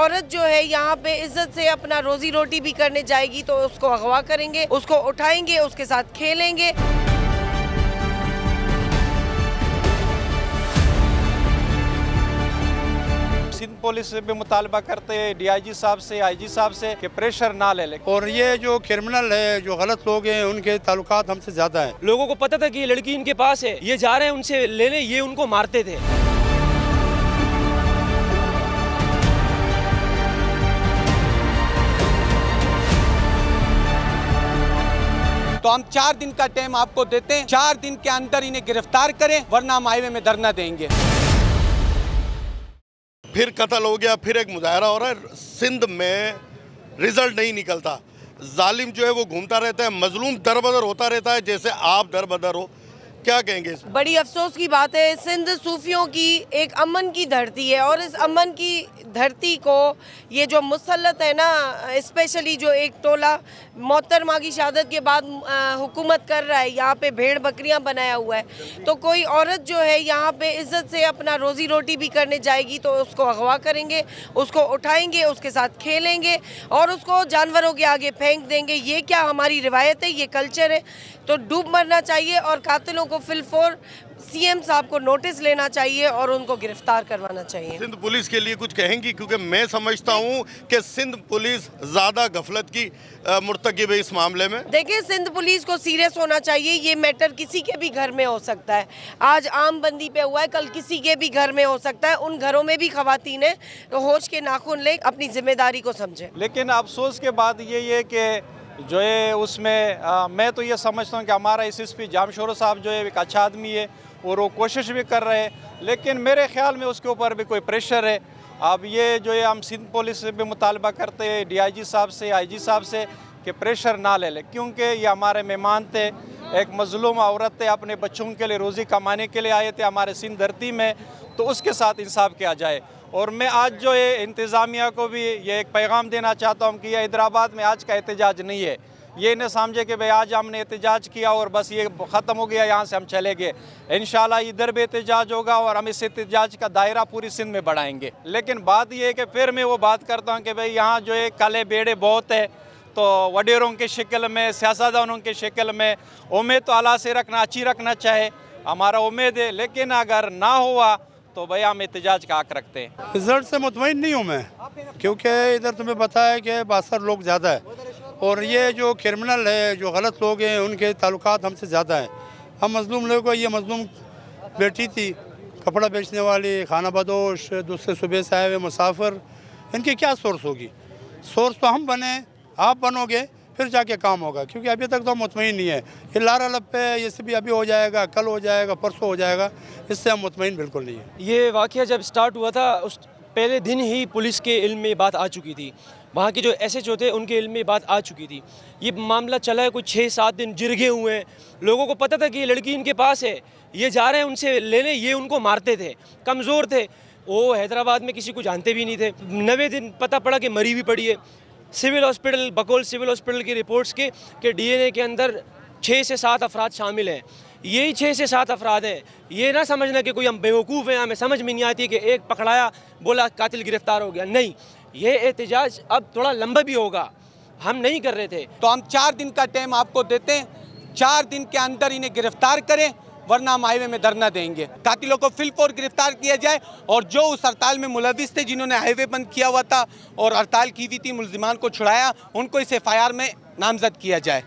औरत जो है यहाँ पे इज्जत से अपना रोजी रोटी भी करने जाएगी तो उसको अगवा करेंगे, उसको उठाएंगे, उसके साथ खेलेंगे। सिंध पुलिस से भी मुतालबा करते हैं डीआईजी साहब से, आईजी साहब से कि प्रेशर ना ले। और ये जो क्रिमिनल है, जो गलत लोग हैं, उनके ताल्लुकात हमसे ज्यादा है। लोगों को पता था कि ये लड़की इनके पास है, ये जा रहे हैं उनसे लेने, ये उनको मारते थे। तो हम 4 दिन का टाइम आपको देते हैं, 4 दिन के अंदर इन्हें गिरफ्तार करें, वरना हम हाईवे में धरना देंगे। फिर कत्ल हो गया, फिर एक मुजाहरा हो रहा है। सिंध में रिजल्ट नहीं निकलता, जालिम जो है वो घूमता रहता है, मजलूम दरबदर होता रहता है, जैसे आप दरबदर हो। क्या कहेंगे? बड़ी अफसोस की बात है, सिंध सूफियों की एक अमन की धरती है और इस अमन की धरती को ये जो मुसल्लत है ना, स्पेशली जो एक टोला मोहतरमा की शहादत के बाद हुकूमत कर रहा है, यहाँ पे भेड़ बकरियाँ बनाया हुआ है। तो कोई औरत जो है यहाँ पे इज्जत से अपना रोजी रोटी भी करने जाएगी तो उसको अगवा करेंगे, उसको उठाएंगे, उसके साथ खेलेंगे और उसको जानवरों के आगे फेंक देंगे। ये क्या हमारी रिवायत है? ये कल्चर है? तो डूब मरना चाहिए और कातिलों को फिलफोर सीएम साहब को नोटिस लेना चाहिए और उनको गिरफ्तार करवाना चाहिए। सिंध पुलिस के लिए कुछ कहेंगी? क्योंकि मैं समझता हूँ कि सिंध पुलिस ज़्यादा गफलत की मुर्तकिब है इस मामले में। देखिए, सिंध पुलिस को सीरियस होना चाहिए। ये मैटर किसी के भी घर में हो सकता है। आज आम बंदी पे हुआ है, कल किसी के भी घर में हो सकता है। उन घरों में भी खवातीन है, तो होश के नाखून ले, अपनी जिम्मेदारी को समझे। लेकिन अफसोस के बाद ये कि जो है उसमें मैं तो ये समझता हूँ कि हमारा एसएसपी जामशोर साहब जो है एक अच्छा आदमी है और वो कोशिश भी कर रहे हैं, लेकिन मेरे ख्याल में उसके ऊपर भी कोई प्रेशर है। अब ये जो है हम सिंध पुलिस से भी मुतालबा करते हैं डीआईजी साहब से, आईजी साहब से कि प्रेशर ना ले, क्योंकि ये हमारे मेहमान थे, एक मजलूम औरत थे, अपने बच्चों के लिए रोज़ी कमाने के लिए आए थे हमारे सिंध धरती में, तो उसके साथ इंसाफ किया जाए। और मैं आज जो है इंतज़ामिया को भी ये एक पैगाम देना चाहता हूँ कि यह हैदराबाद में आज का एहतजाज नहीं है। ये न समझे कि भाई आज हमने एहतजाज किया और बस ये ख़त्म हो गया, यहाँ से हम चले गए। इंशाल्लाह इधर भी एहतजाज होगा और हम इस एहतजाज का दायरा पूरी सिंध में बढ़ाएंगे। लेकिन बात ये है कि फिर मैं वो बात करता हूँ कि भाई यहाँ जो है काले बेड़े बहुत है, तो वडेरों के शक्ल में, सियासतदानों के शक्ल में उम्मीद तो अल्लाह से रखना, अच्छी रखना चाहे, हमारा उम्मीद है। लेकिन अगर ना हुआ तो भैया हम एहतजाज का हक रखते हैं। रिजल्ट से मुतमईन नहीं हूँ मैं, क्योंकि इधर तुम्हें पता है कि बासर लोग ज़्यादा है और ये जो क्रिमिनल है, जो गलत लोग हैं, उनके ताल्लुकात हमसे ज़्यादा हैं। हम मजलूम लोगों को, ये मजलूम बेटी थी, कपड़ा बेचने वाली, खाना बदोश, दूसरे सूबे से आए हुए मुसाफिर, इनकी क्या सोर्स होगी? सोर्स तो हम बने, आप बनोगे, फिर जाके काम होगा। क्योंकि अभी तक तो मुतमईन नहीं है। ये लारा लप पे ये भी अभी हो जाएगा, कल हो जाएगा, परसों हो जाएगा, इससे हम मुतमईन बिल्कुल नहीं है। ये वाक़या जब स्टार्ट हुआ था उस पहले दिन ही पुलिस के इल्म में बात आ चुकी थी, वहाँ के जो एसएचओ थे उनके इल्म में बात आ चुकी थी। ये मामला चला है कुछ 6-7 दिन, जिरगे हुए हैं। लोगों को पता था कि ये लड़की इनके पास है, ये जा रहे हैं उनसे लेने, ये उनको मारते थे, कमज़ोर थे, वो हैदराबाद में किसी को जानते भी नहीं थे। 90 दिन पता पड़ा कि मरी भी पड़ी है। सिविल हॉस्पिटल, बकौल सिविल हॉस्पिटल की रिपोर्ट्स के डीएनए के अंदर 6 से 7 अफराद शामिल हैं। यही 6 से 7 अफराद हैं। ये ना समझना कि कोई हम बेवकूफ़ हैं, हमें समझ में नहीं आती कि एक पकड़ाया बोला कातिल गिरफ्तार हो गया। नहीं, ये एहतजाज अब थोड़ा लंबा भी होगा, हम नहीं कर रहे थे। तो हम 4 दिन का टाइम आपको देते हैं, 4 दिन के अंदर इन्हें गिरफ्तार करें, वरना हम हाईवे में धरना देंगे। कातिलों को फिलफोर गिरफ्तार किया जाए और जो उस हड़ताल में मुलविस थे, जिन्होंने हाईवे बंद किया हुआ था और हड़ताल की हुई थी, मुलजिमान को छुड़ाया, उनको इस एफआईआर में नामजद किया जाए।